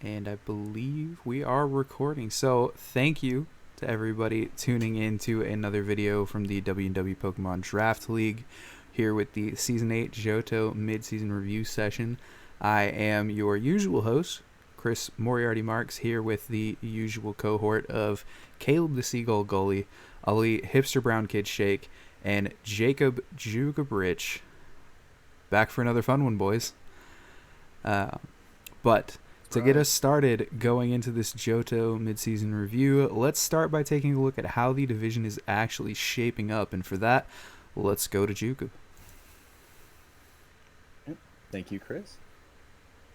and I believe we are recording. So thank you to everybody tuning in to another video from the W&W Pokemon Draft League here with the Season 8 Johto mid-season review session. I am your usual host, Chris Moriarty Marks, here with the usual cohort of Caleb the Seagull Gulley, Ali Hipsterbrownkid Sheikh, and Jakob Jookeb back for another fun one, boys. But to get us started going into this Johto midseason review, let's start by taking a look at how the division is actually shaping up. And for that, let's go to Jookeb. Thank you, Chris.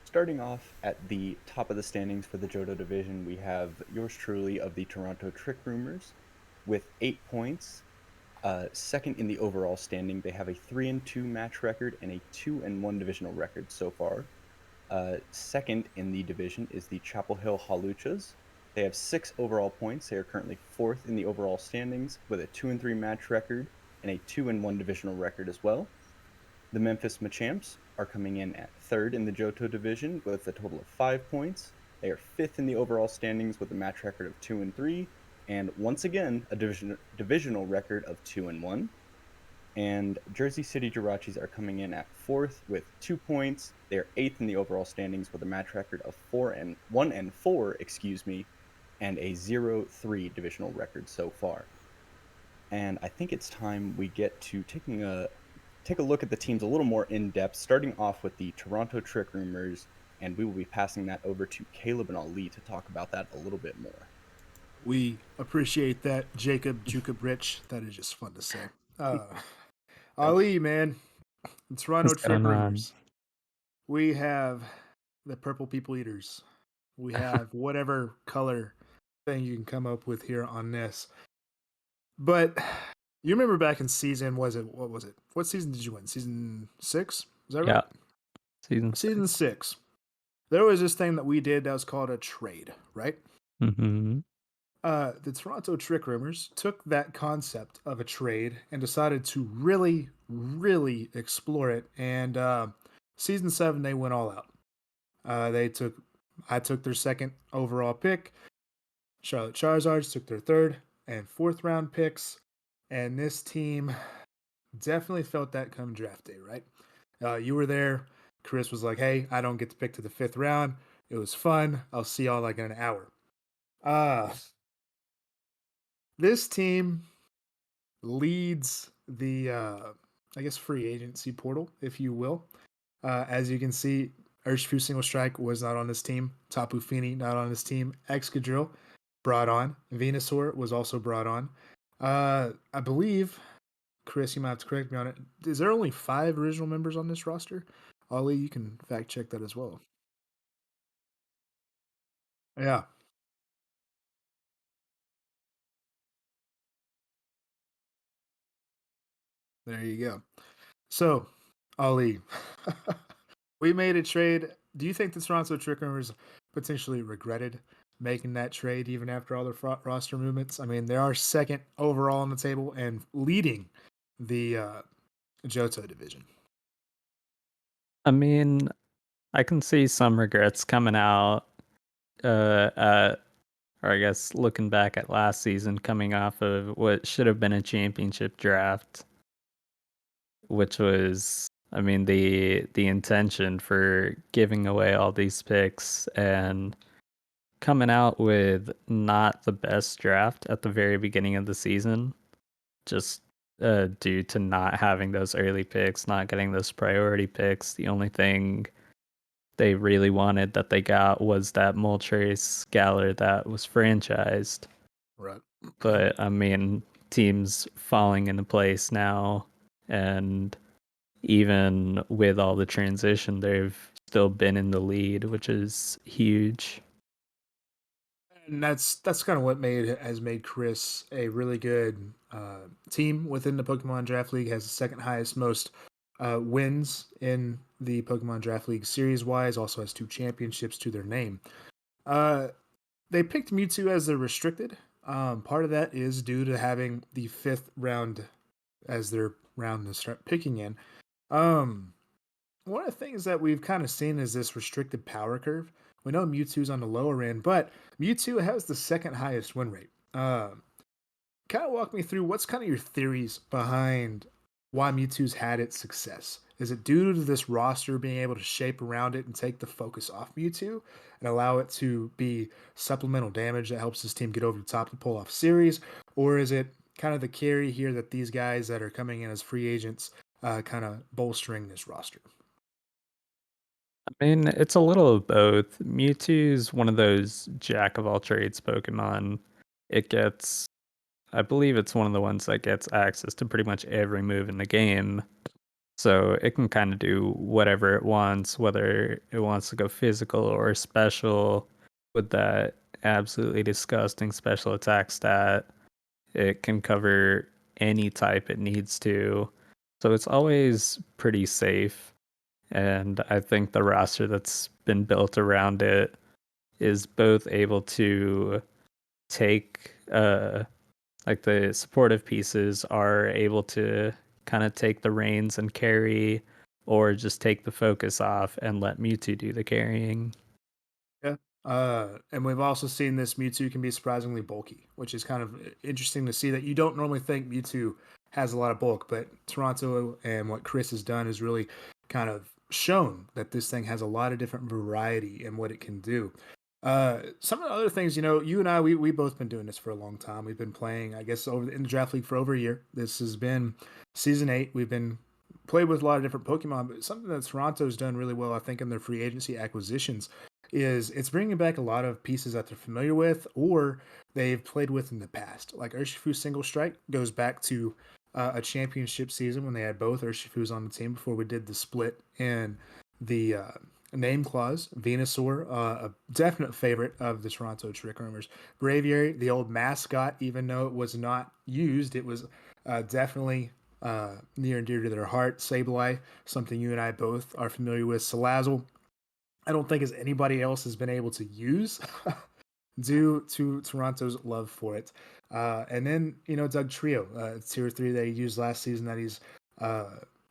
Starting off at the top of the standings for the Johto division, we have yours truly of the Toronto Trick Rumors with 8 points. Second in the overall standing, they have a 3-2 match record and a 2-1 divisional record so far. Second in the division is the Chapel Hill Haluchas. They have 6 overall points. They are currently 4th in the overall standings with a 2-3 match record and a 2-1 divisional record as well. The Memphis Machamps are coming in at 3rd in the Johto division with a total of 5 points. They are 5th in the overall standings with a match record of 2-3, and once again, a divisional record of 2-1. And Jersey City Jirachis are coming in at 4th with 2 points. They are 8th in the overall standings with a match record of 1-4, and a 0-3 divisional record so far. And I think it's time we get to take a look at the teams a little more in depth, starting off with the Toronto Trick Rumors, and we will be passing that over to Caleb and Ali to talk about that a little bit more. We appreciate that, Jakob Jookeb. That is just fun to say. Ali, man, the Toronto Trick Rumors. We have the Purple People Eaters. We have whatever color thing you can come up with here on this. But you remember back in season, what was it? What season did you win? Season 6? Is that right? Yeah. Season 6. There was this thing that we did that was called a trade, right? Mm-hmm. The Toronto Trick Rumors took that concept of a trade and decided to really, really explore it. And season 7, they went all out. I took their 2nd overall pick. Charlotte Charizards took their 3rd and 4th round picks. And this team definitely felt that come draft day, right? You were there. Chris was like, hey, I don't get to pick to the 5th round. It was fun. I'll see y'all like in an hour. This team leads the, free agency portal, if you will. As you can see, Urshifu Single Strike was not on this team. Tapu Fini not on this team. Excadrill brought on. Venusaur was also brought on. I believe, Chris, you might have to correct me on it. Is there only 5 original members on this roster? Ali, you can fact check that as well. Yeah. There you go. So, Ali, we made a trade. Do you think the Toronto Trick Rumors potentially regretted making that trade even after all their roster movements? I mean, they are 2nd overall on the table and leading the Johto division. I mean, I can see some regrets coming out or I guess looking back at last season, coming off of what should have been a championship draft, which was, I mean, the intention for giving away all these picks and coming out with not the best draft at the very beginning of the season, just due to not having those early picks, not getting those priority picks. The only thing they really wanted that they got was that Moltres Galar that was franchised. Right. But I mean, teams falling into place now, and even with all the transition, they've still been in the lead, which is huge. And that's kind of what has made Chris a really good team within the Pokemon Draft League. Has the 2nd highest most wins in the Pokemon Draft League series-wise. Also has 2 championships to their name. They picked Mewtwo as their restricted. Part of that is due to having the 5th round as their round to start picking in. One of the things that we've kind of seen is this restricted power curve, We know Mewtwo's on the lower end, but Mewtwo has the second highest win rate. Kind of walk me through what's kind of your theories behind why Mewtwo's had its success. Is it due to this roster being able to shape around it and take the focus off Mewtwo and allow it to be supplemental damage that helps this team get over the top and pull off series? Or is it kind of the carry here that these guys that are coming in as free agents kind of bolstering this roster? I mean, it's a little of both. Mewtwo's one of those jack of all trades Pokemon. It gets, I believe it's one of the ones that gets access to pretty much every move in the game. So it can kind of do whatever it wants, whether it wants to go physical or special with that absolutely disgusting special attack stat. It can cover any type it needs to. So it's always pretty safe. And I think the roster that's been built around it is both able to take like the supportive pieces are able to kind of take the reins and carry, or just take the focus off and let Mewtwo do the carrying. Yeah. And we've also seen this Mewtwo can be surprisingly bulky, which is kind of interesting to see that you don't normally think Mewtwo has a lot of bulk, but Toronto and what Chris has done is really kind of shown that this thing has a lot of different variety in what it can do. Some of the other things, you and I, we both been doing this for a long time. We've been playing, I guess, over in the draft league for over a year. This has been season 8. We've been played with a lot of different Pokemon, but something that Toronto's done really well, I think, in their free agency acquisitions is it's bringing back a lot of pieces that they're familiar with or they've played with in the past. Like Urshifu Single Strike goes back to a championship season when they had both Urshifus on the team before we did the split in the name clause. Venusaur, a definite favorite of the Toronto Trick Roomers. Braviary, the old mascot, even though it was not used, it was definitely near and dear to their heart. Sableye, something you and I both are familiar with. Salazzle, I don't think as anybody else has been able to use due to Toronto's love for it. And then, Doug Trio, tier 3 that he used last season that he's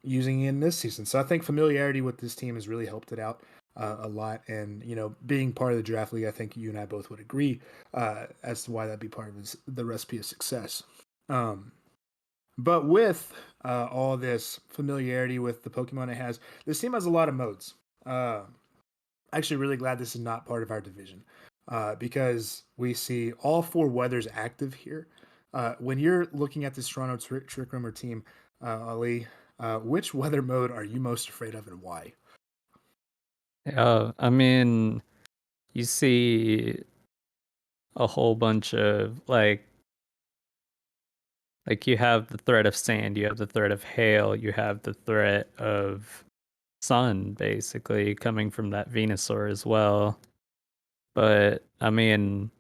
using in this season. So I think familiarity with this team has really helped it out a lot. And, being part of the draft league, I think you and I both would agree as to why that'd be part of the recipe of success. But with all this familiarity with the Pokemon it has, this team has a lot of modes. Actually really glad this is not part of our division because we see all 4 weathers active here. When you're looking at this Toronto Trick Roomer team, Ali, which weather mode are you most afraid of and why? I mean, you see a whole bunch of like you have the threat of sand, you have the threat of hail, you have the threat of sun basically coming from that Venusaur as well. But I mean,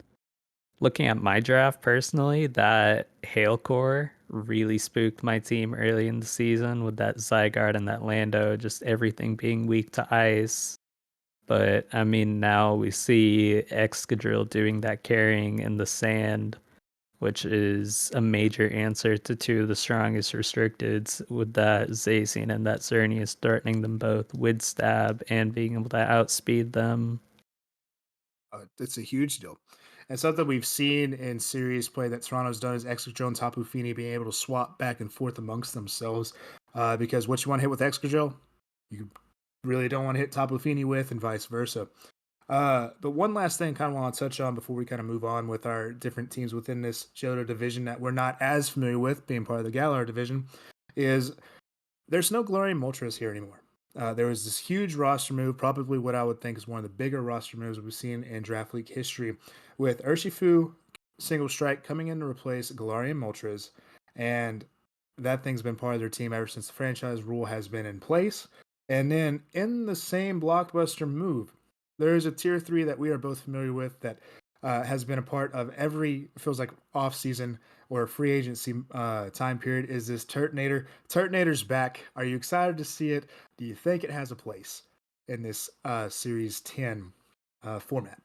looking at my draft personally, that hail core really spooked my team early in the season with that Zygarde and that Lando, just everything being weak to ice. But I mean, now we see Excadrill doing that carrying in the sand, which is a major answer to 2 of the strongest restricteds, with that Zacian and that Xerneas threatening them both with stab and being able to outspeed them. It's a huge deal. And something we've seen in series play that Toronto's done is Excadrill and Tapu Fini being able to swap back and forth amongst themselves because what you want to hit with Excadrill, you really don't want to hit Tapu Fini with and vice versa. But one last thing I kind of want to touch on before we kind of move on with our different teams within this Johto division that we're not as familiar with, being part of the Galar division, is there's no Galarian Moltres here anymore. There was this huge roster move, probably what I would think is one of the bigger roster moves we've seen in Draft League history, with Urshifu Single Strike coming in to replace Galarian Moltres, and that thing's been part of their team ever since the franchise rule has been in place. And then in the same blockbuster move, there is a tier 3 that we are both familiar with that has been a part of every, feels like, off-season or free agency time period, is this Turtonator. Turtonator's back. Are you excited to see it? Do you think it has a place in this Series 10 format?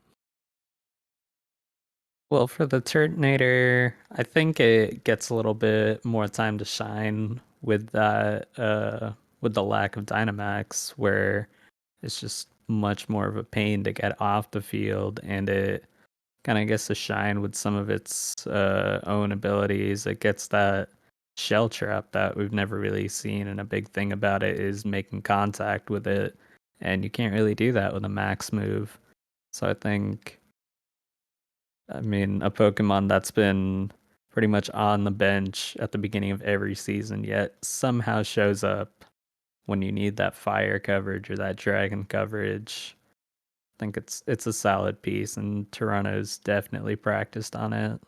Well, for the Turtonator, I think it gets a little bit more time to shine with that, with the lack of Dynamax, where it's just much more of a pain to get off the field, and it kind of gets to shine with some of its own abilities. It gets that shell trap that we've never really seen, and a big thing about it is making contact with it, and you can't really do that with a max move. So I mean, a Pokemon that's been pretty much on the bench at the beginning of every season, yet somehow shows up when you need that fire coverage or that dragon coverage. I think it's a solid piece, and Toronto's definitely practiced on it.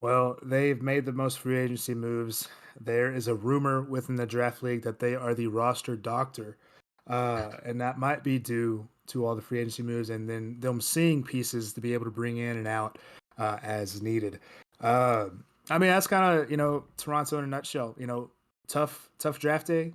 Well, they've made the most free agency moves. There is a rumor within the draft league that they are the roster doctor, and that might be due to all the free agency moves and then them seeing pieces to be able to bring in and out as needed. Uh, I mean, that's kind of Toronto in a nutshell. Tough draft day,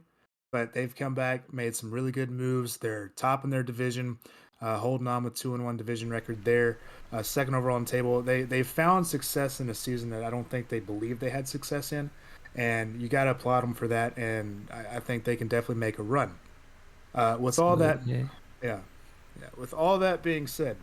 but they've come back, made some really good moves. They're top in their division, holding on with 2-1 division record there. Second overall on the table. They found success in a season that I don't think they believed they had success in, and you got to applaud them for that. And I think they can definitely make a run. With all that, Absolutely. yeah. With all that being said,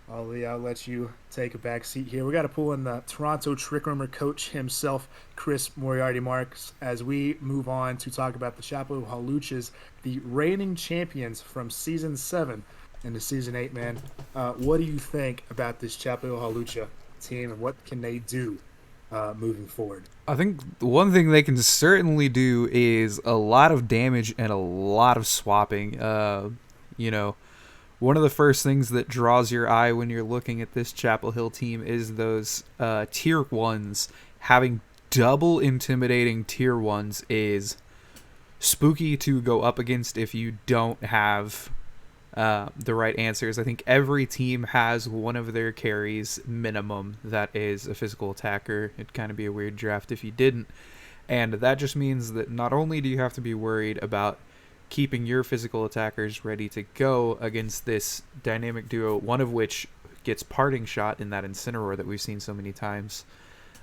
Ollie, I'll let you take a back seat here. We got to pull in the Toronto Trick Room coach himself, Chris Moriarty Marks, as we move on to talk about the Chapel Haluchas, the reigning champions from Season 7 into Season 8, man. What do you think about this Chapel Halucha team, and what can they do moving forward? I think one thing they can certainly do is a lot of damage and a lot of swapping. One of the first things that draws your eye when you're looking at this Chapel Hill team is those tier 1s. Having double intimidating tier 1s is spooky to go up against if you don't have the right answers. I think every team has one of their carries minimum that is a physical attacker. It'd kind of be a weird draft if you didn't. And that just means that not only do you have to be worried about keeping your physical attackers ready to go against this dynamic duo, one of which gets parting shot in that Incineroar that we've seen so many times.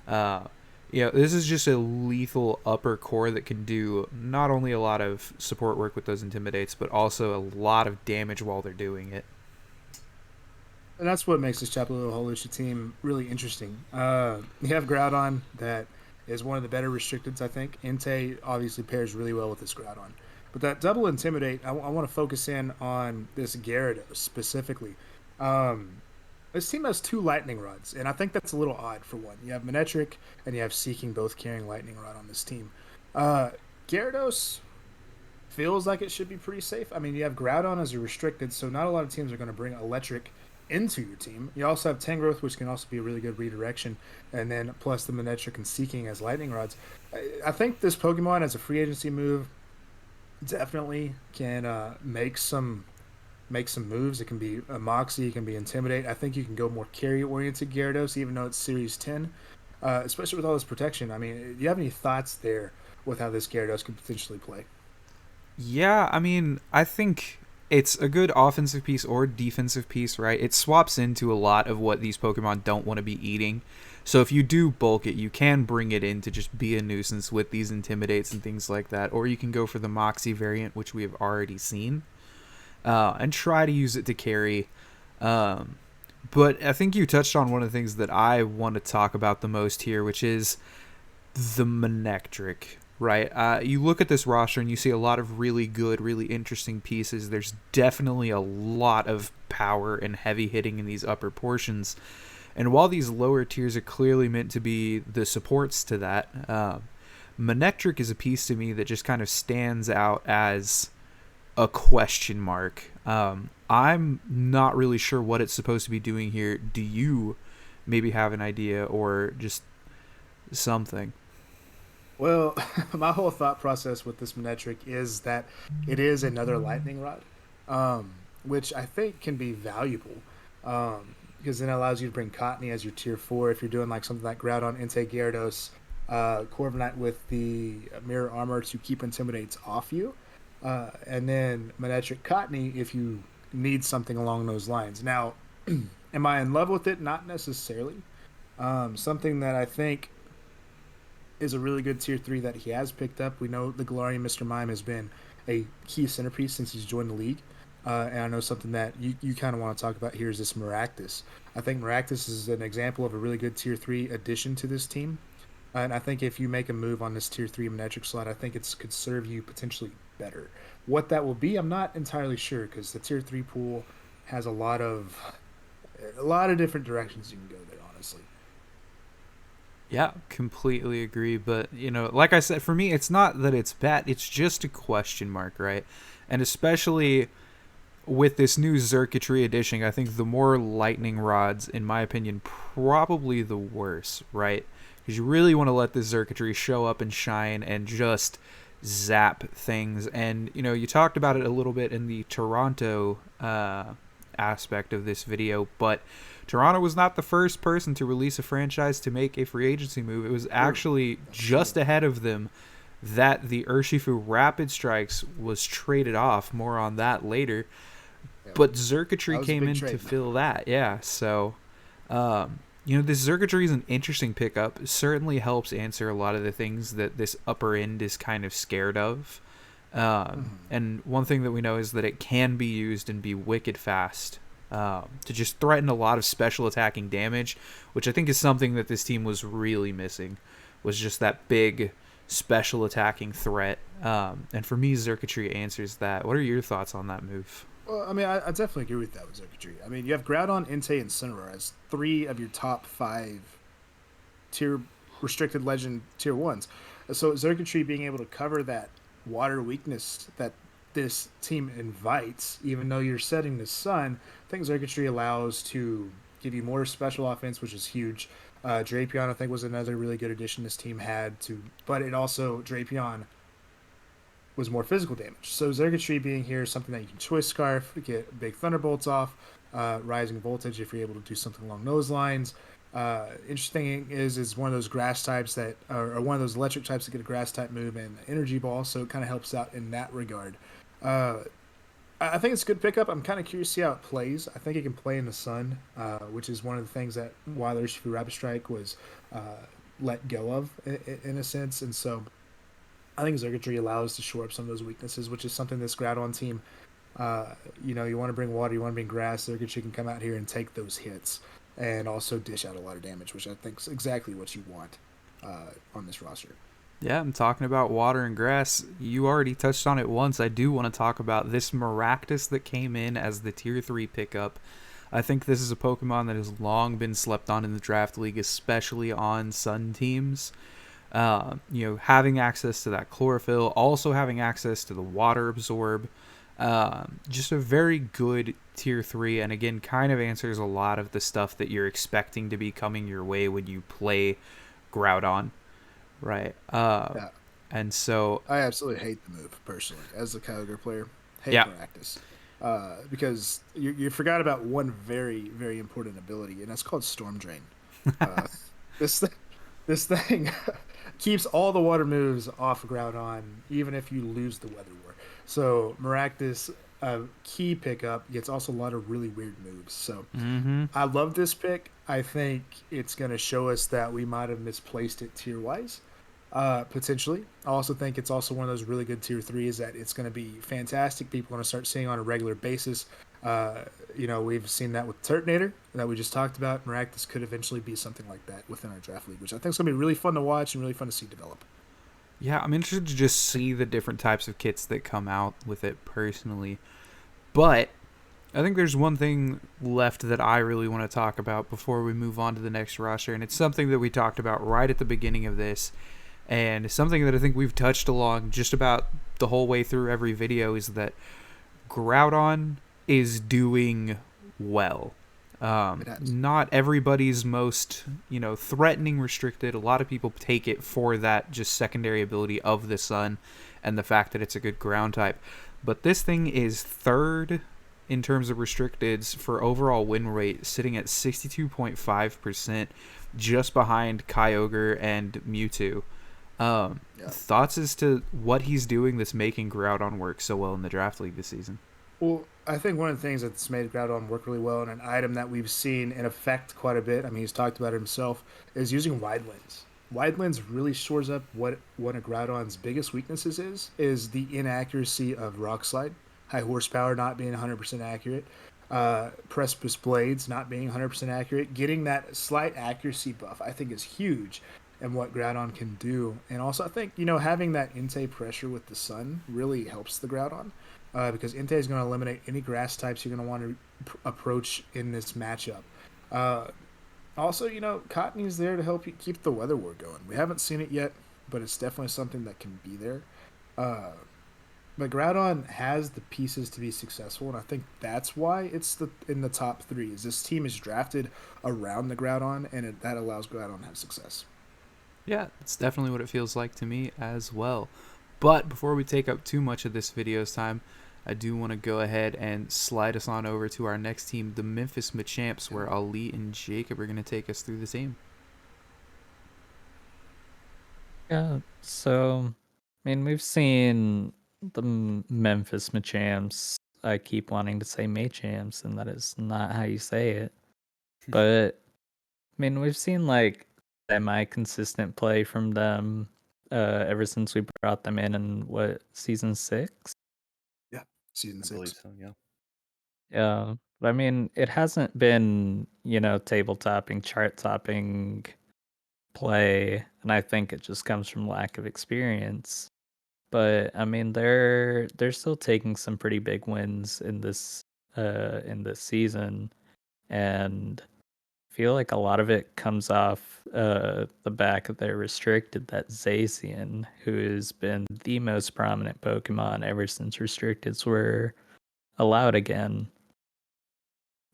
This is just a lethal upper core that can do not only a lot of support work with those intimidates, but also a lot of damage while they're doing it. And that's what makes this Chapel Hill Halucha team really interesting. You have Groudon that is one of the better restricteds, I think. Entei obviously pairs really well with this Groudon. But that double intimidate, I want to focus in on this Gyarados specifically. This team has 2 lightning rods, and I think that's a little odd for one. You have Manectric and you have Seeking both carrying lightning rod on this team. Gyarados feels like it should be pretty safe. I mean, you have Groudon as a restricted, so not a lot of teams are going to bring electric into your team. You also have Tangrowth, which can also be a really good redirection, and then plus the Manectric and Seeking as lightning rods. I think this Pokemon as a free agency move definitely can make some moves. It can be a Moxie, it can be Intimidate. I think you can go more carry-oriented Gyarados, even though it's Series 10, especially with all this protection. I mean, do you have any thoughts there with how this Gyarados could potentially play? Yeah, I mean, I think it's a good offensive piece or defensive piece, right? It swaps into a lot of what these Pokemon don't want to be eating. So if you do bulk it, you can bring it in to just be a nuisance with these Intimidates and things like that. Or you can go for the Moxie variant, which we have already seen, and try to use it to carry. But I think you touched on one of the things that I want to talk about the most here, which is the Manectric, right? You look at this roster and you see a lot of really good, really interesting pieces. There's definitely a lot of power and heavy hitting in these upper portions. And while these lower tiers are clearly meant to be the supports to that, Manectric is a piece to me that just kind of stands out as a question mark. I'm not really sure what it's supposed to be doing here. Do you maybe have an idea or just something? Well, my whole thought process with this Manectric is that it is another lightning rod, which I think can be valuable. Because then it allows you to bring Cottony as your tier 4 if you're doing like something like Groudon, Entei, Gyarados, Corviknight with the Mirror Armor to keep Intimidates off you, and then Manectric Cottony if you need something along those lines. Now, am I in love with it? Not necessarily. Something that I think is a really good tier 3 that he has picked up. We know the Galarian Mr. Mime has been a key centerpiece since he's joined the league. And I know something that you kind of want to talk about here is this Maractus. I think Maractus is an example of a really good Tier 3 addition to this team. And I think if you make a move on this Tier 3 Manectric slot, I think it could serve you potentially better. What that will be, I'm not entirely sure because the Tier 3 pool has a lot of different directions you can go there, honestly. Yeah, completely agree. But, like I said, for me, it's not that it's bad. It's just a question mark, right? And especially with this new Circuitry edition, I think the more lightning rods, in my opinion, probably the worse, right? Because you really want to let this Circuitry show up and shine and just zap things. And, you talked about it a little bit in the Toronto aspect of this video, but Toronto was not the first person to release a franchise to make a free agency move. It was actually just ahead of them that the Urshifu Rapid Strikes was traded off. More on that later. Yeah, but Circuitry came in to fill that. Yeah, so, this Circuitry is an interesting pickup. It certainly helps answer a lot of the things that this upper end is kind of scared of. And one thing that we know is that it can be used and be wicked fast. To just threaten a lot of special attacking damage, which I think is something that this team was really missing, was just that big special attacking threat. And for me, Circuitry answers that. What are your thoughts on that move? Well, I mean, I definitely agree with that with Circuitry. I mean, you have Groudon, Entei, and Cineroar as 3 of your top 5 tier restricted legend tier 1s. So Circuitry being able to cover that water weakness that this team invites, even though you're setting the sun, I think Circuitry allows to give you more special offense, which is huge. Drapion, I think, was another really good addition this team had to, but it also, Drapion was more physical damage. So Circuitry being here is something that you can Choice Scarf, get big Thunderbolts off, rising voltage if you're able to do something along those lines. Interesting is one of those grass types that, or one of those electric types that get a grass type move and Energy Ball, so it kind of helps out in that regard. I think it's a good pickup. I'm kind of curious to see how it plays. I think it can play in the sun, which is one of the things that while Urshifu Rapid Strike was let go of in a sense. And so I think Circuitry allows to shore up some of those weaknesses, which is something this Groudon team, you want to bring water, you want to bring grass. Circuitry can come out here and take those hits and also dish out a lot of damage, which I think is exactly what you want on this roster. Yeah, I'm talking about water and grass. You already touched on it once. I do want to talk about this Maractus that came in as the Tier 3 pickup. I think this is a Pokemon that has long been slept on in the Draft League, especially on Sun teams. Having access to that Chlorophyll, also having access to the Water Absorb. Just a very good Tier 3, and again, kind of answers a lot of the stuff that you're expecting to be coming your way when you play Groudon. Right. Yeah. And so I absolutely hate the move personally as a Kyogre player. Hate Maractus. Because you forgot about one very, very important ability, and that's called Storm Drain. This thing keeps all the water moves off Groudon, even if you lose the Weather War. So Maractus, key pickup, gets also a lot of really weird moves. So I love this pick. I think it's going to show us that we might have misplaced it tier-wise. Potentially. I also think it's also one of those really good tier 3s that it's going to be fantastic. People are going to start seeing on a regular basis. We've seen that with Turtonator that we just talked about. Maractus could eventually be something like that within our draft league, which I think is going to be really fun to watch and really fun to see develop. Yeah, I'm interested to just see the different types of kits that come out with it personally. But I think there's one thing left that I really want to talk about before we move on to the next roster, and it's something that we talked about right at the beginning of this. And something that I think we've touched along just about the whole way through every video is that Groudon is doing well. Not everybody's most, threatening restricted. A lot of people take it for that just secondary ability of the sun and the fact that it's a good ground type. But this thing is third in terms of restricteds for overall win rate, sitting at 62.5%, just behind Kyogre and Mewtwo. Thoughts as to what he's doing that's making Groudon work so well in the draft league this season? Well, I think one of the things that's made Groudon work really well, and an item that we've seen in effect quite a bit, I mean, he's talked about it himself, is using Wide Lens. Wide Lens really shores up what one of Groudon's biggest weaknesses is the inaccuracy of Rock Slide. high horsepower not being 100% accurate, precipice blades not being 100% accurate. Getting that slight accuracy buff, I think, is huge and what Groudon can do. And also, I think, having that Entei pressure with the sun really helps the Groudon because Entei is going to eliminate any grass types you're going to want to approach in this matchup. Uh, Also, Cottony is there to help you keep the weather war going. We haven't seen it yet, but it's definitely something that can be there. Uh, but Groudon has the pieces to be successful, and I think that's why it's in the top three. Is this team is drafted around the Groudon, and that allows Groudon to have success. Yeah, it's definitely what it feels like to me as well. But before we take up too much of this video's time, I do want to go ahead and slide us on over to our next team, the Memphis Machamps, where Ali and Jacob are going to take us through the team. Yeah, so I mean, we've seen the Memphis Machamps. I keep wanting to say Machamps, and that is not how you say it. But I mean, we've seen like semi-consistent play from them ever since we brought them in what, season 6? Yeah, season I 6. believe so, yeah. Yeah, but I mean, it hasn't been, table topping, chart topping play, and I think it just comes from lack of experience. But I mean, they're still taking some pretty big wins in this season, and I feel like a lot of it comes off the back of their restricted, that Zacian, who has been the most prominent Pokemon ever since restricteds were allowed again.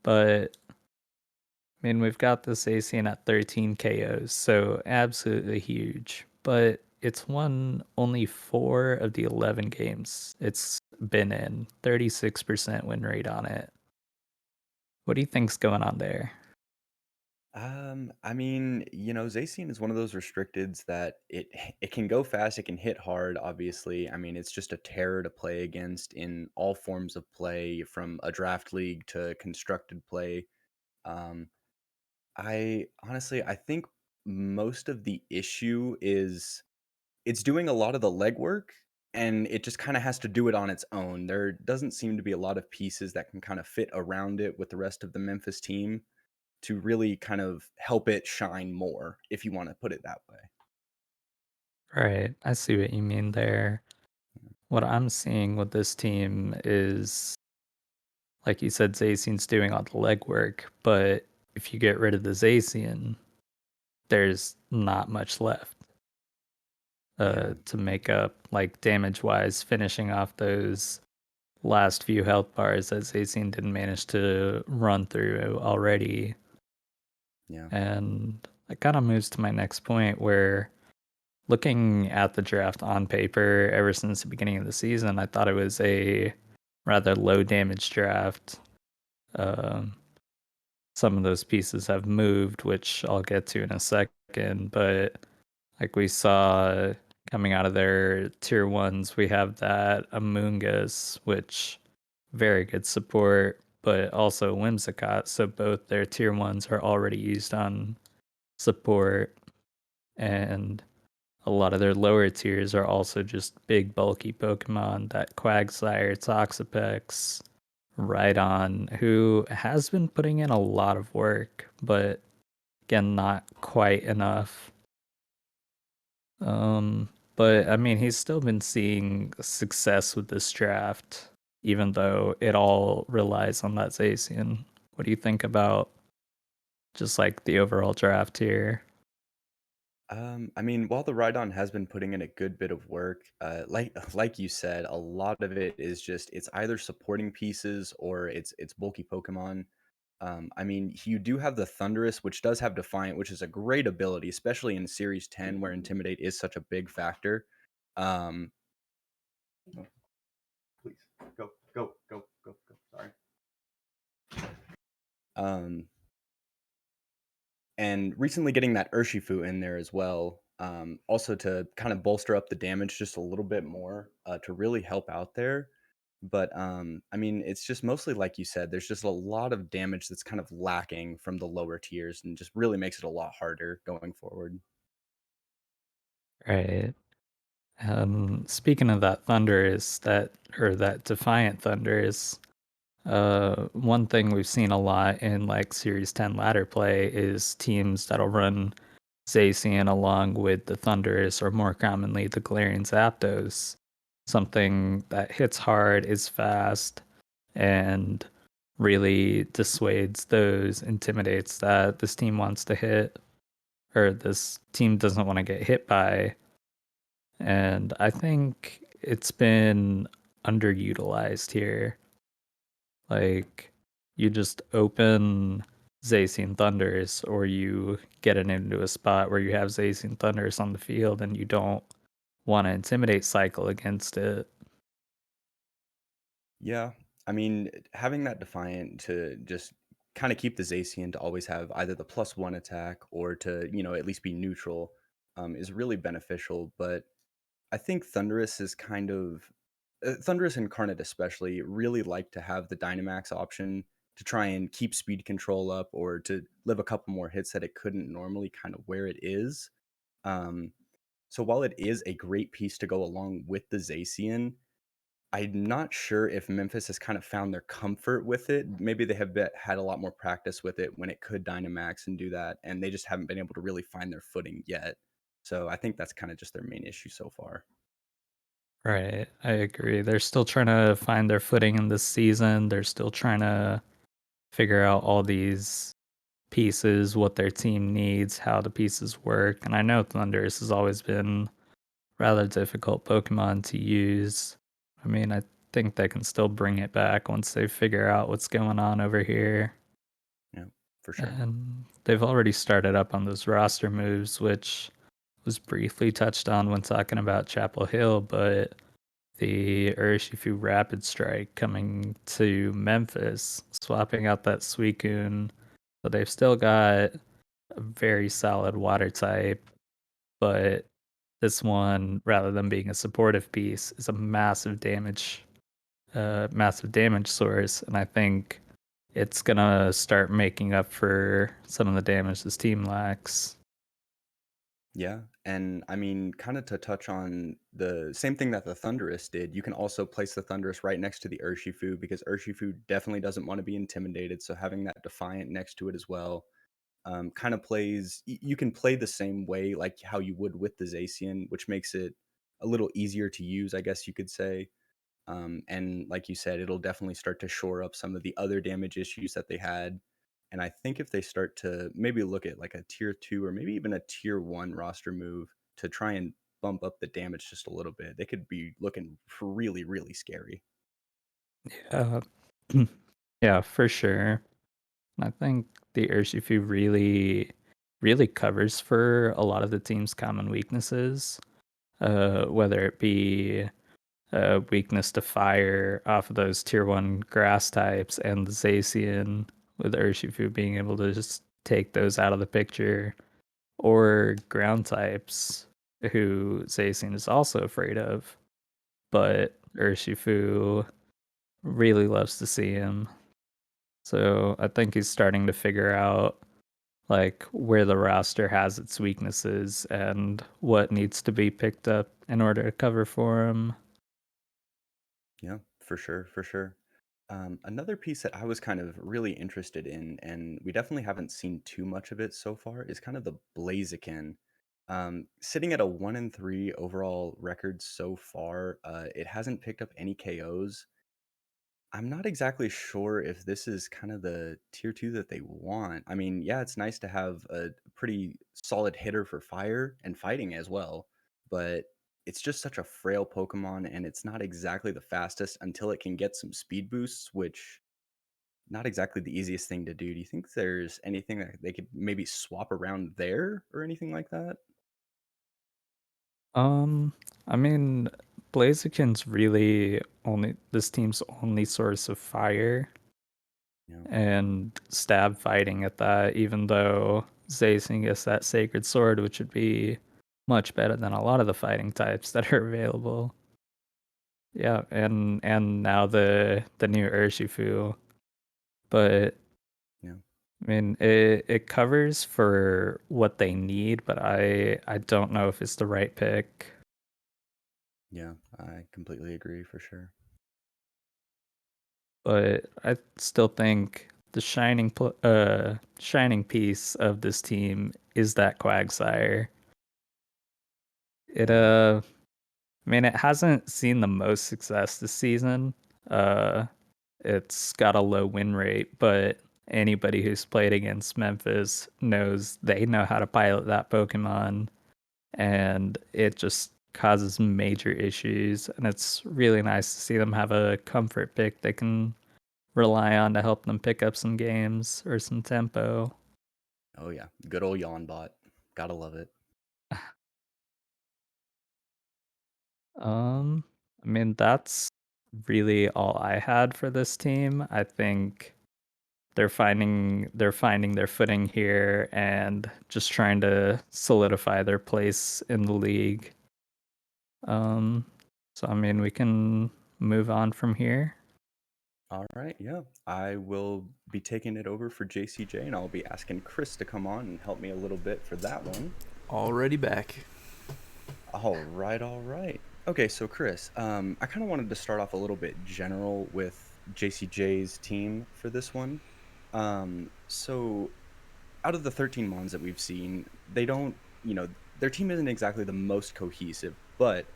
But I mean, we've got this Zacian at 13 KOs, so absolutely huge. But it's won only 4 of the 11 games it's been in, 36% win rate on it. What do you think's going on there? I mean, Zacian is one of those restricteds that it can go fast, it can hit hard, obviously. I mean, it's just a terror to play against in all forms of play, from a draft league to constructed play. Um, I think most of the issue is it's doing a lot of the legwork, and it just kind of has to do it on its own. There doesn't seem to be a lot of pieces that can kind of fit around it with the rest of the Memphis team to really kind of help it shine more, if you want to put it that way. Right, I see what you mean there. What I'm seeing with this team is, like you said, Zacian's doing all the legwork, but if you get rid of the Zacian, there's not much left Yeah. to make up, like damage wise, finishing off those last few health bars that Zacian didn't manage to run through already. Yeah. And it kind of moves to my next point, where looking at the draft on paper ever since the beginning of the season, I thought it was a rather low damage draft. Um, some of those pieces have moved, which I'll get to in a second, but like we saw coming out of their tier ones, we have that Amoonguss, which very good support, but also Whimsicott. So both their tier ones are already used on support, and a lot of their lower tiers are also just big bulky Pokemon. That Quagsire, Toxapex, Rhydon, who has been putting in a lot of work, but again, not quite enough. But I mean, he's still been seeing success with this draft, even though it all relies on that Zacian. What do you think about just like the overall draft here? I mean, while the Rhydon has been putting in a good bit of work, like you said, a lot of it is just it's either supporting pieces or it's bulky Pokemon. I mean, you do have the Thunderous, which does have Defiant, which is a great ability, especially in Series 10, where Intimidate is such a big factor. Um, oh, please go. Sorry. Um, and recently getting that Urshifu in there as well, also to kind of bolster up the damage just a little bit more, to really help out there. But I mean, it's just mostly like you said, there's just a lot of damage that's kind of lacking from the lower tiers, and just really makes it a lot harder going forward. Right. Speaking of that Thundurus, that Defiant Thundurus, one thing we've seen a lot in like Series 10 ladder play is teams that'll run Zacian along with the Thundurus, or more commonly the Galarian Zapdos. Something that hits hard, is fast, and really dissuades those intimidates that this team wants to hit, or this team doesn't want to get hit by. And I think it's been underutilized here. Like, you just open Zacian Thunders, or you get it into a spot where you have Zacian Thunders on the field and you don't want to intimidate cycle against it. Yeah, I mean, having that Defiant to just kind of keep the Zacian to always have either the +1 attack or to, at least be neutral, is really beneficial. But I think Thundurus is kind of Thundurus Incarnate especially really like to have the Dynamax option to try and keep speed control up, or to live a couple more hits that it couldn't normally, kind of where it is. Um, so while it is a great piece to go along with the Zacian, I'm not sure if Memphis has kind of found their comfort with it. Maybe they have had a lot more practice with it when it could Dynamax and do that, and they just haven't been able to really find their footing yet. So I think that's kind of just their main issue so far. Right, I agree. They're still trying to find their footing in this season. They're still trying to figure out all these pieces, what their team needs, how the pieces work. And I know Thundurus has always been rather difficult Pokemon to use. I mean, I think they can still bring it back once they figure out what's going on over here. Yeah, for sure. And they've already started up on those roster moves, which was briefly touched on when talking about Chapel Hill, but the Urshifu Rapid Strike coming to Memphis, swapping out that Suicune. So they've still got a very solid water type, but this one, rather than being a supportive piece, is a massive damage source, and I think it's gonna start making up for some of the damage this team lacks. Yeah, and I mean, kind of to touch on the same thing that the Thundurus did, you can also place the Thundurus right next to the Urshifu, because Urshifu definitely doesn't want to be intimidated. So having that Defiant next to it as well, kind of plays. You can play the same way like how you would with the Zacian, which makes it a little easier to use, I guess you could say. And like you said, it'll definitely start to shore up some of the other damage issues that they had. And I think if they start to maybe look at like a tier 2 or maybe even a tier 1 roster move to try and bump up the damage just a little bit, they could be looking really, really scary. Yeah, yeah, for sure. I think the Urshifu really covers for a lot of the team's common weaknesses, whether it be weakness to fire off of those tier 1 grass types, and the Zacian with Urshifu being able to just take those out of the picture, or ground types who Zacian is also afraid of, but Urshifu really loves to see him. So I think he's starting to figure out like where the roster has its weaknesses and what needs to be picked up in order to cover for him. Yeah, for sure, for sure. Another piece that I was kind of really interested in, and we definitely haven't seen too much of it so far, is kind of the Blaziken. Sitting at a 1-3 overall record so far, it hasn't picked up any KOs. I'm not exactly sure if this is kind of the tier 2 that they want. I mean, yeah, it's nice to have a pretty solid hitter for fire and fighting as well, but it's just such a frail Pokemon, and it's not exactly the fastest until it can get some speed boosts, which not exactly the easiest thing to do. Do you think there's anything that they could maybe swap around there or anything like that? Um, I mean, Blaziken's really only this team's only source of fire Yeah. and stab fighting at that, even though Zacian gets that Sacred Sword, which would be much better than a lot of the fighting types that are available. Yeah, and now the new Urshifu, but Yeah. I mean it covers for what they need, but I don't know if it's the right pick. Yeah, I completely agree for sure. But I still think the shining piece of this team is that Quagsire. It I mean, it hasn't seen the most success this season. Uh, it's got a low win rate, but anybody who's played against Memphis knows they know how to pilot that Pokemon, and it just causes major issues. And it's really nice to see them have a comfort pick they can rely on to help them pick up some games or some tempo. Oh yeah, good old Yawn Bot. Gotta love it. I mean, that's really all I had for this team. I think they're finding their footing here and just trying to solidify their place in the league. Um, so I mean, we can move on from here. All right, yeah. I will be taking it over for JCJ, and I'll be asking Chris to come on and help me a little bit for that one. Already back. All right, all right. Okay, so Chris, I kind of wanted to start off a little bit general with JCJ's team for this one. So out of the 13 mons that we've seen, they don't, their team isn't exactly the most cohesive, but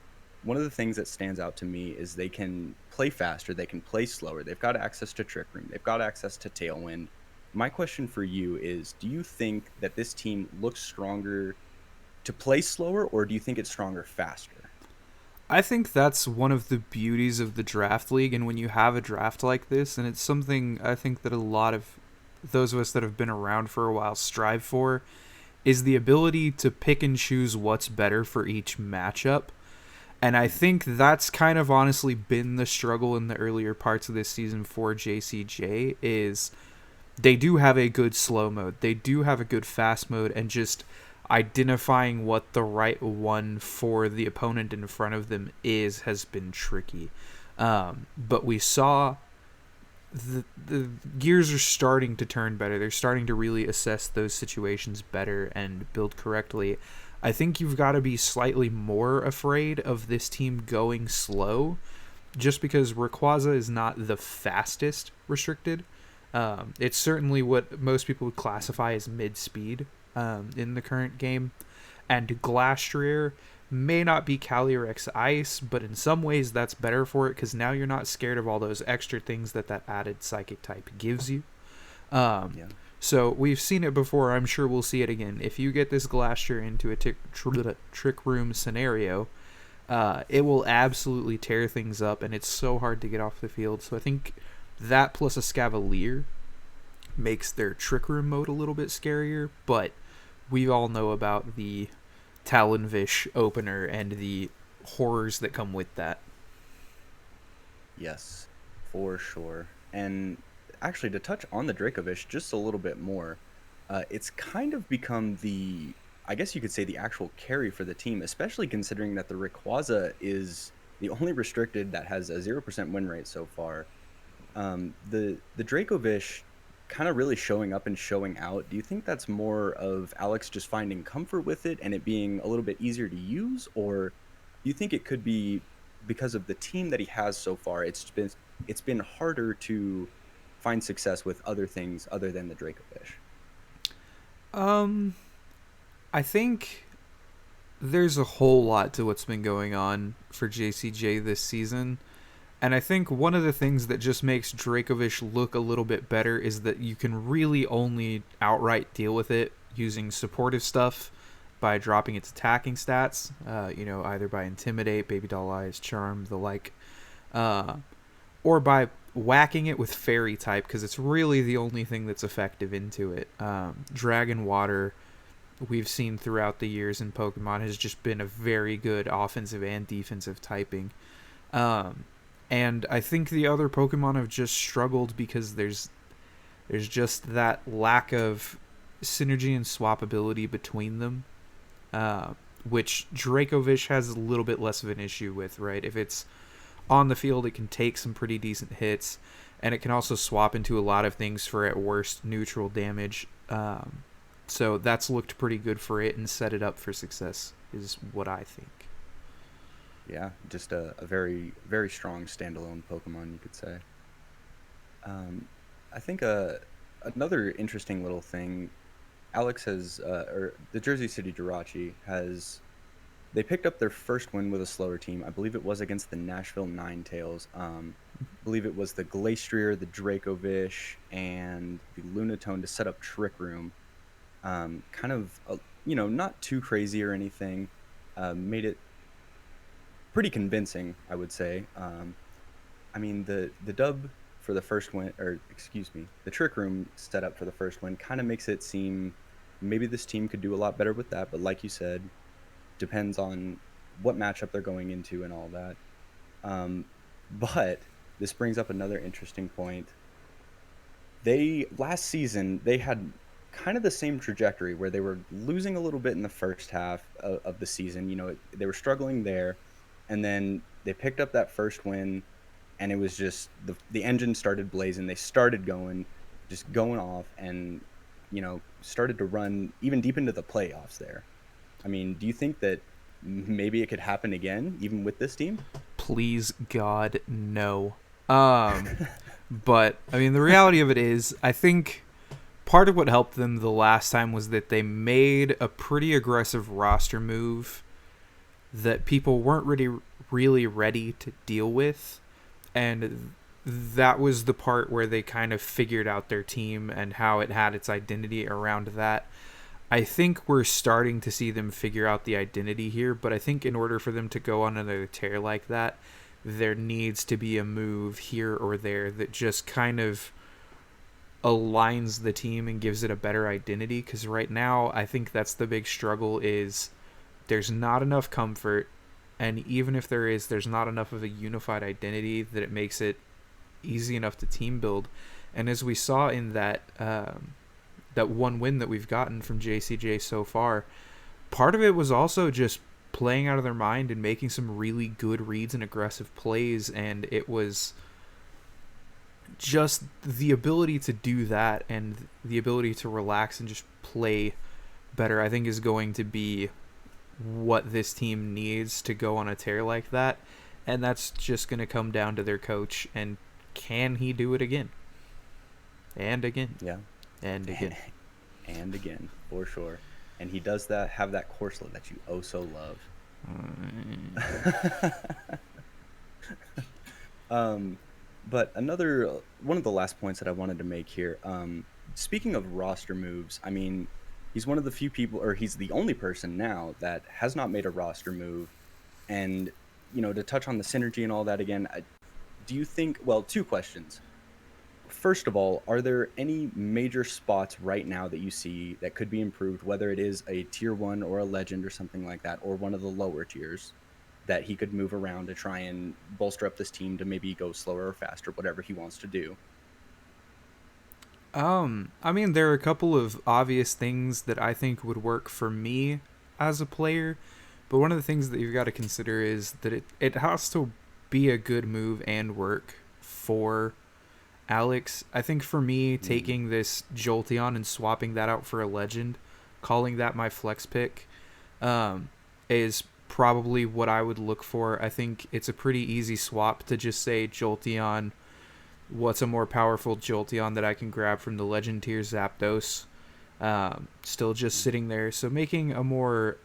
one of the things that stands out to me is they can play faster, they can play slower, they've got access to Trick Room, they've got access to Tailwind. My question for you is, do you think that this team looks stronger to play slower, or do you think it's stronger faster? I think that's one of the beauties of the draft league, and when you have a draft like this, and it's something I think that a lot of those of us that have been around for a while strive for, is the ability to pick and choose what's better for each matchup. And I think that's kind of honestly been the struggle in the earlier parts of this season for JCJ is they do have a good slow mode. They do have a good fast mode, and just identifying what the right one for the opponent in front of them is has been tricky. But we saw the gears are starting to turn better. They're starting to really assess those situations better and build correctly. I think you've got to be slightly more afraid of this team going slow, just because Rayquaza is not the fastest restricted. It's certainly what most people would classify as mid-speed in the current game. And Glastrier may not be Calyrex Ice, but in some ways that's better for it because now you're not scared of all those extra things that added Psychic type gives you. Yeah. So we've seen it before. I'm sure we'll see it again. If you get this Glastrier into a trick room scenario, it will absolutely tear things up, and it's so hard to get off the field. So I think that plus a Scavalier makes their Trick Room mode a little bit scarier, but we all know about the Talonfish opener and the horrors that come with that. Yes, for sure. And actually, to touch on the Dracovish just a little bit more, it's kind of become I guess you could say, the actual carry for the team, especially considering that the Rayquaza is the only restricted that has a 0% win rate so far. The Dracovish kind of really showing up and showing out. Do you think that's more of Alex just finding comfort with it and it being a little bit easier to use, or do you think it could be because of the team that he has so far? It's been harder to find success with other things other than the Dracovish. I think there's a whole lot to what's been going on for JCJ this season. And I think one of the things that just makes Dracovish look a little bit better is that you can really only outright deal with it using supportive stuff by dropping its attacking stats, either by Intimidate, Baby Doll Eyes, Charm, the like, or by whacking it with Fairy type, because it's really the only thing that's effective into it. Dragon Water, we've seen throughout the years in Pokemon, has just been a very good offensive and defensive typing. And I think the other Pokemon have just struggled because there's just that lack of synergy and swappability between them, which Dracovish has a little bit less of an issue with, right? If it's on the field, it can take some pretty decent hits, and it can also swap into a lot of things for, at worst, neutral damage. So that's looked pretty good for it and set it up for success, is what I think. Yeah, just a very, very strong standalone Pokemon, you could say. I think another interesting little thing, Alex has, or the Jersey City Jirachi has, they picked up their first win with a slower team. I believe it was against the Nashville Ninetales. I believe it was the Glastrier, the Dracovish, and the Lunatone to set up Trick Room. Kind of, not too crazy or anything. Made it pretty convincing, I would say. I mean, the dub for the first win, or excuse me, the Trick Room setup for the first win kind of makes it seem maybe this team could do a lot better with that. But like you said, depends on what matchup they're going into and all that. But this brings up another interesting point. They last season they had kind of the same trajectory where they were losing a little bit in the first half of the season. They were struggling there, and then they picked up that first win, and it was just the engine started blazing. They started just going off, and started to run even deep into the playoffs there. I mean, do you think that maybe it could happen again, even with this team? Please, God, no. But, I mean, the reality of it is, I think part of what helped them the last time was that they made a pretty aggressive roster move that people weren't really ready to deal with. And that was the part where they kind of figured out their team and how it had its identity around that. I think we're starting to see them figure out the identity here, but I think in order for them to go on another tear like that, there needs to be a move here or there that just kind of aligns the team and gives it a better identity. Because right now, I think that's the big struggle is there's not enough comfort, and even if there is, there's not enough of a unified identity that it makes it easy enough to team build. And as we saw in that one win that we've gotten from JCJ so far, part of it was also just playing out of their mind and making some really good reads and aggressive plays, and it was just the ability to do that and the ability to relax and just play better, I think, is going to be what this team needs to go on a tear like that. And that's just going to come down to their coach, and can he do it again? And again. Yeah. And again. And again, for sure. And he does have that Corsola that you oh so love. But one of the last points that I wanted to make here, speaking of roster moves, I mean, he's one of the few people, or he's the only person now that has not made a roster move. And, to touch on the synergy and all that again, do you think, well, two questions. First of all, are there any major spots right now that you see that could be improved, whether it is a tier 1 or a legend or something like that, or one of the lower tiers that he could move around to try and bolster up this team to maybe go slower or faster, whatever he wants to do? I mean, there are a couple of obvious things that I think would work for me as a player, but one of the things that you've got to consider is that it has to be a good move and work for Alex. I think for me, taking this Jolteon and swapping that out for a legend, calling that my flex pick, is probably what I would look for. I think it's a pretty easy swap to just say Jolteon, what's a more powerful Jolteon that I can grab from the legend tier? Zapdos. Still just sitting there. So making a more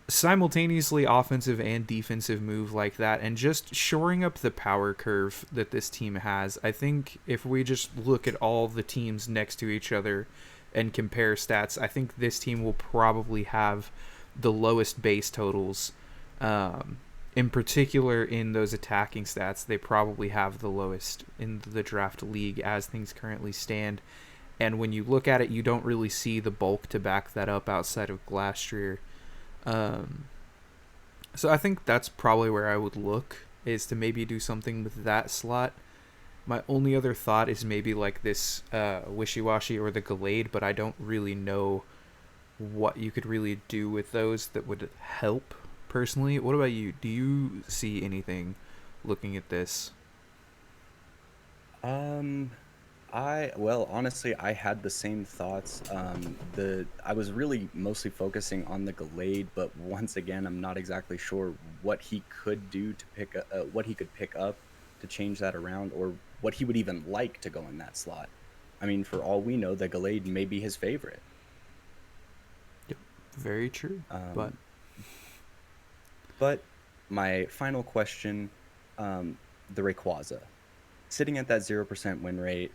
simultaneously offensive and defensive move like that, and just shoring up the power curve that this team has. I think if we just look at all the teams next to each other and compare stats, I think this team will probably have the lowest base totals. In particular, in those attacking stats, they probably have the lowest in the draft league as things currently stand. And when you look at it, you don't really see the bulk to back that up outside of Glastrier. So I think that's probably where I would look, is to maybe do something with that slot. My only other thought is maybe like this Wishy-Washy or the Gallade, but I don't really know what you could really do with those that would help personally. What about you? Do you see anything looking at this? Well, honestly, I had the same thoughts. I was really mostly focusing on the Gallade, but once again, I'm not exactly sure what he could do to what he could pick up to change that around, or what he would even like to go in that slot. I mean, for all we know, the Gallade may be his favorite. Yep, very true. But Um, but my final question, the Rayquaza, sitting at that 0% win rate.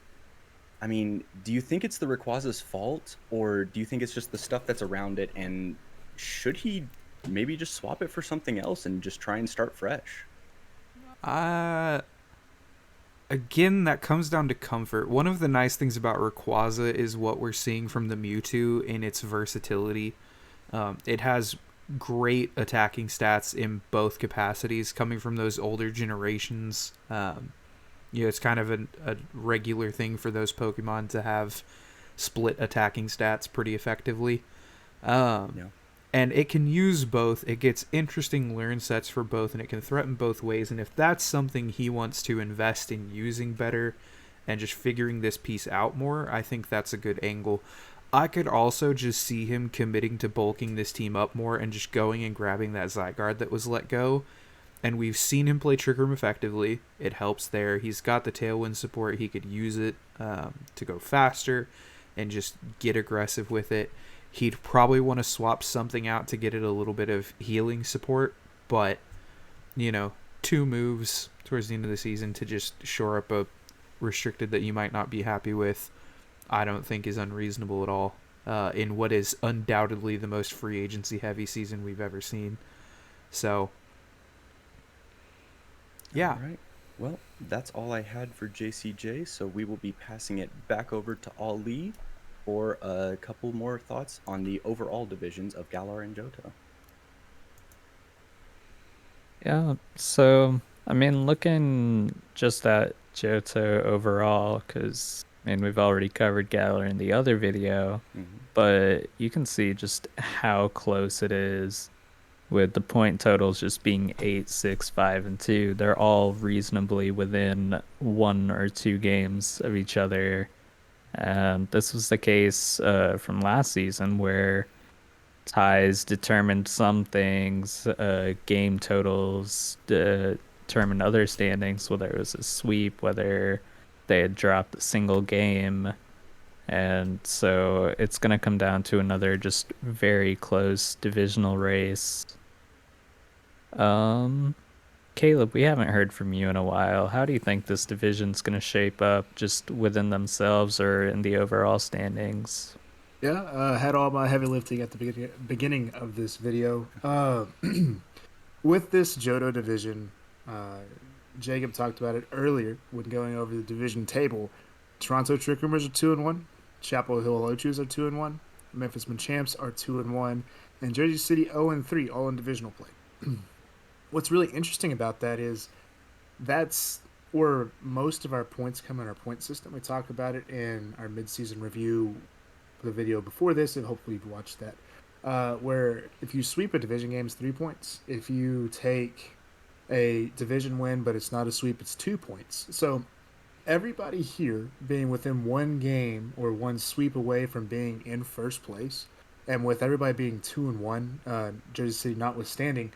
I mean, do you think it's the Rayquaza's fault, or do you think it's just the stuff that's around it? And should he maybe just swap it for something else and just try and start fresh? uh again, that comes down to comfort. One of the nice things about Rayquaza is what we're seeing from the Mewtwo in its versatility. It has great attacking stats in both capacities, coming from those older generations. It's kind of a regular thing for those Pokemon to have split attacking stats pretty effectively. Um, Yeah. and it can use both. It gets interesting learn sets for both, and it can threaten both ways. And if that's something he wants to invest in using better and just figuring this piece out more, I think that's a good angle. I could also just see him committing to bulking this team up more and just going and grabbing that Zygarde that was let go. And we've seen him play Trick Room effectively. It helps there. He's got the Tailwind support. He could use it to go faster and just get aggressive with it. He'd probably want to swap something out to get it a little bit of healing support. But, 2 moves towards the end of the season to just shore up a restricted that you might not be happy with, I don't think is unreasonable at all in what is undoubtedly the most free agency heavy season we've ever seen. So, yeah. All right. Well, that's all I had for JCJ, so we will be passing it back over to Ali for a couple more thoughts on the overall divisions of Galar and Johto. Yeah, so I mean, looking just at Johto overall, because we've already covered Galar in the other video, but you can see just how close it is with the point totals just being 8, 6, 5, and 2. They're all reasonably within 1 or 2 games of each other. And this was the case from last season where ties determined some things, game totals determined other standings, whether it was a sweep, whether they had dropped a single game. And so it's going to come down to another just very close divisional race. Caleb, we haven't heard from you in a while. How do you think this division's going to shape up just within themselves or in the overall standings? Yeah, had all my heavy lifting at the beginning of this video. With this Johto division, Jacob talked about it earlier when going over the division table. Toronto Trick Roomers are 2-1. Chapel Hill Haluchas are 2-1. Memphis Machamps are 2-1, and Jersey City 0-3, all in divisional play. What's really interesting about that is that's where most of our points come in our point system. We talk about it in our mid-season review, the video before this, and hopefully you've watched that. Where if you sweep a division game, it's 3 points. If you take a division win, but it's not a sweep, it's 2 points. So everybody here being within 1 game or 1 sweep away from being in first place, and with everybody being 2-1, Jersey City notwithstanding,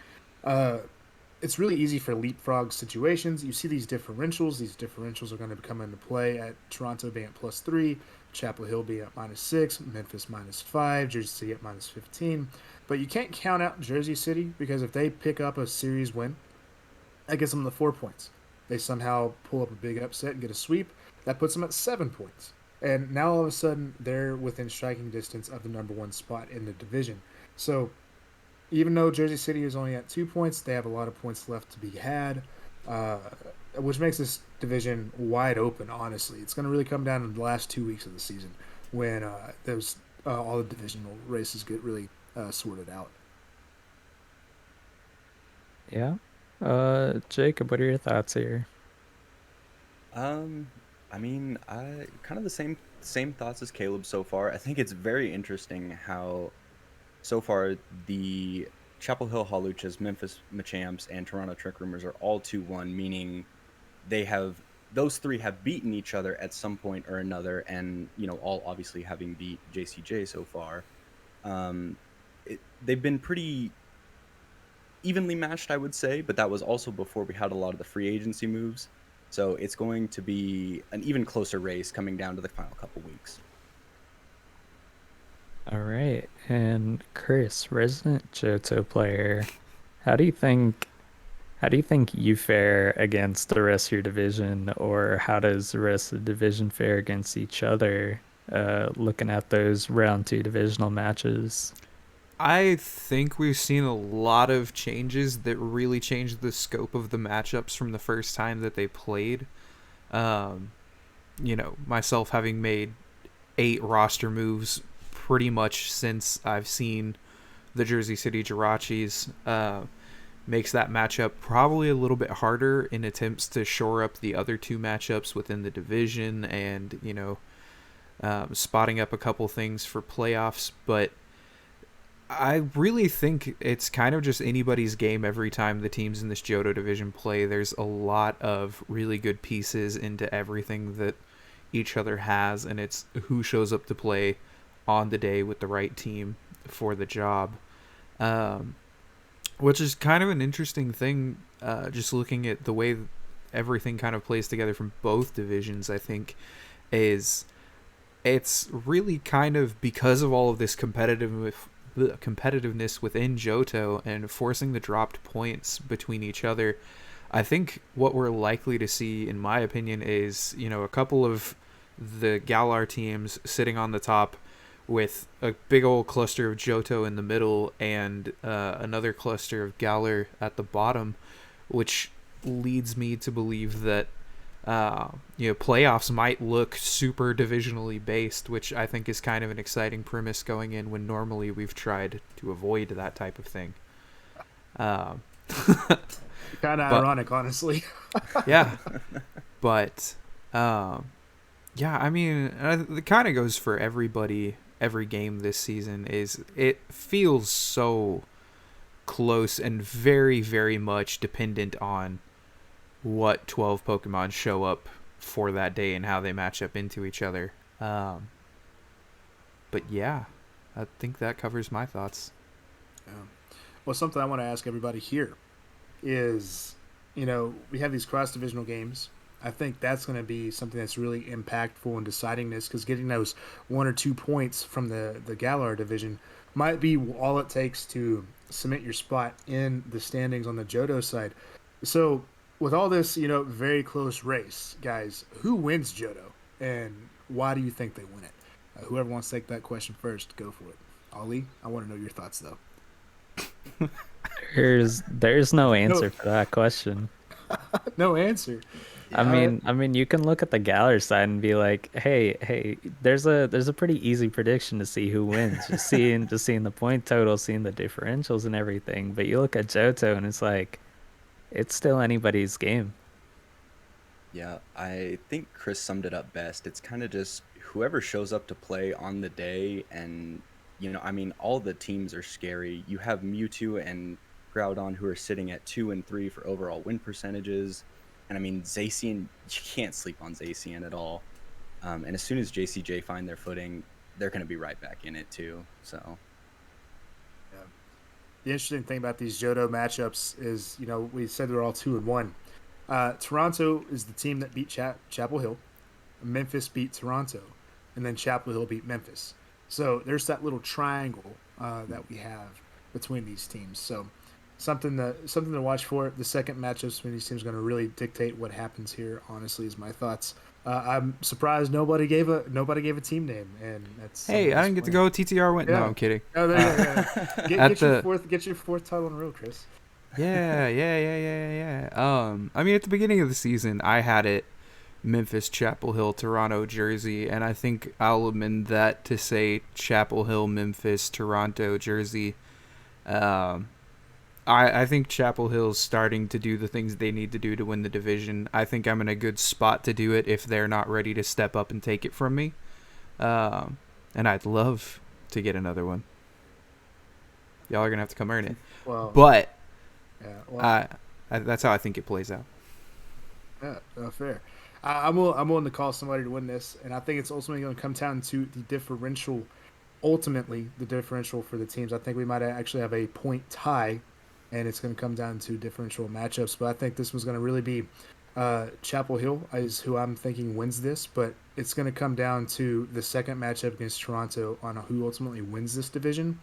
it's really easy for leapfrog situations. You see these differentials. These differentials are going to come into play at Toronto being at +3, Chapel Hill being at -6, Memphis -5, Jersey City at -15. But you can't count out Jersey City because if they pick up a series win, that gets them the 4 points. They somehow pull up a big upset and get a sweep. That puts them at 7 points. And now all of a sudden they're within striking distance of the #1 spot in the division. So even though Jersey City is only at 2 points, they have a lot of points left to be had, which makes this division wide open, honestly. It's going to really come down to the last 2 weeks of the season when all the divisional races get really sorted out. Yeah. Jacob, what are your thoughts here? I mean, I kind of the same thoughts as Caleb so far. I think it's very interesting how so far the Chapel Hill Haluchas, Memphis Machamps, and Toronto Trick Roomers are all 2-1, meaning they have those three have beaten each other at some point or another, and all obviously having beat JCJ so far. They've been pretty evenly matched, I would say, but that was also before we had a lot of the free agency moves. So it's going to be an even closer race coming down to the final couple weeks. All right, and Chris, resident Johto player, how do you think you fare against the rest of your division, or how does the rest of the division fare against each other? Looking at those round 2 divisional matches. I think we've seen a lot of changes that really changed the scope of the matchups from the first time that they played. Myself having made 8 roster moves pretty much since I've seen the Jersey City Jirachis, makes that matchup probably a little bit harder in attempts to shore up the other 2 matchups within the division and, spotting up a couple things for playoffs. But I really think it's kind of just anybody's game every time the teams in this Johto division play. There's a lot of really good pieces into everything that each other has, and it's who shows up to play on the day with the right team for the job. Which is kind of an interesting thing, just looking at the way everything kind of plays together from both divisions, I think, is it's really kind of because of all of this competitiveness within Johto and forcing the dropped points between each other. I think what we're likely to see, in my opinion, is, a couple of the Galar teams sitting on the top with a big old cluster of Johto in the middle and another cluster of Galar at the bottom, which leads me to believe that playoffs might look super divisionally based, which I think is kind of an exciting premise going in when normally we've tried to avoid that type of thing. Kind of ironic, honestly. Yeah. But, I mean, it kind of goes for everybody, every game this season. It feels so close and very, very much dependent on what 12 Pokemon show up for that day and how they match up into each other. But yeah, I think that covers my thoughts. Yeah. Well, something I want to ask everybody here is, we have these cross-divisional games. I think that's going to be something that's really impactful in deciding this, because getting those 1 or 2 points from the Galar division might be all it takes to cement your spot in the standings on the Johto side. So with all this, very close race, guys, who wins Johto, and why do you think they win it? Whoever wants to take that question first, go for it. Ali, I want to know your thoughts, though. There's no answer for that question. No answer. I mean, you can look at the Galar side and be like, hey, there's a pretty easy prediction to see who wins. Just seeing the point total, seeing the differentials and everything. But you look at Johto and it's like, it's still anybody's game. Yeah, I think Chris summed it up best. It's kind of just whoever shows up to play on the day, and all the teams are scary. You have Mewtwo and Groudon who are sitting at 2 and 3 for overall win percentages. And I mean, Zacian, you can't sleep on Zacian at all. And as soon as JCJ find their footing, they're going to be right back in it too. So, yeah. The interesting thing about these Johto matchups is, we said they're all 2 and 1. Toronto is the team that beat Chapel Hill. Memphis beat Toronto, and then Chapel Hill beat Memphis. So there's that little triangle that we have between these teams. So something to watch for. The second matchups between these teams are going to really dictate what happens here. Honestly, is my thoughts. I'm surprised nobody gave a team name, and that's. Hey, I didn't get to go. TTR went. Yeah. No, I'm kidding. Oh, there you go. Get your fourth title in a row, Chris. Yeah. I mean, at the beginning of the season, I had it Memphis, Chapel Hill, Toronto, Jersey, and I think I'll amend that to say Chapel Hill, Memphis, Toronto, Jersey. I think Chapel Hill's starting to do the things they need to do to win the division. I think I'm in a good spot to do it if they're not ready to step up and take it from me. And I'd love to get another one. Y'all are going to have to come earn it. Well, but yeah, well, that's how I think it plays out. Yeah, fair. I'm willing to call somebody to win this, and I think it's ultimately going to come down to the differential. Ultimately, the differential for the teams. I think we might actually have a point tie, and it's going to come down to differential matchups. But I think this was going to really be Chapel Hill is who I'm thinking wins this, but it's going to come down to the second matchup against Toronto on who ultimately wins this division.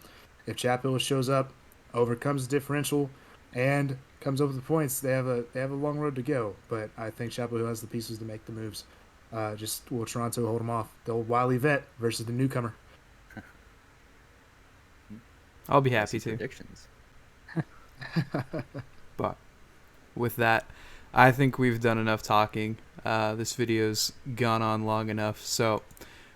If Chapel Hill shows up, overcomes the differential, and comes up with the points, they have a long road to go. But I think Chapel Hill has the pieces to make the moves. Just will Toronto hold them off? The old wily vet versus the newcomer. I'll be happy to. Predictions. But with that, I think we've done enough talking. This video's gone on long enough. So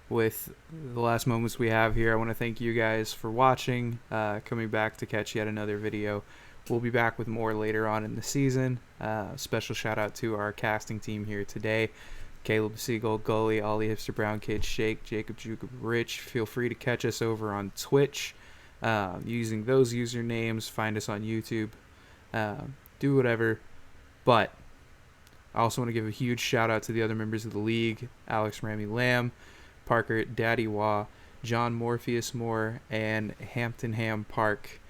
with the last moments we have here, I want to thank you guys for watching, coming back to catch yet another video. We'll be back with more later on in the season. Special shout out to our casting team here today. Caleb Siegel, Gulley, Ollie Hipsterbrownkid, Sheikh, Jakob, Jookeb, Rich. Feel free to catch us over on Twitch. Using those usernames, find us on YouTube, do whatever. But I also want to give a huge shout out to the other members of the league: Alex Ramy Lamb, Parker Daddy Wah, John Morpheus Moore, and Hampton Ham Park.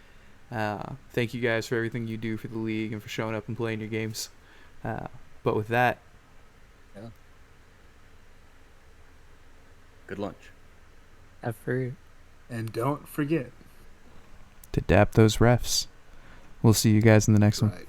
Thank you guys for everything you do for the league and for showing up and playing your games. But with that, Yeah. Good lunch. Have fruit. And don't forget to dap those refs. We'll see you guys in the next one. right.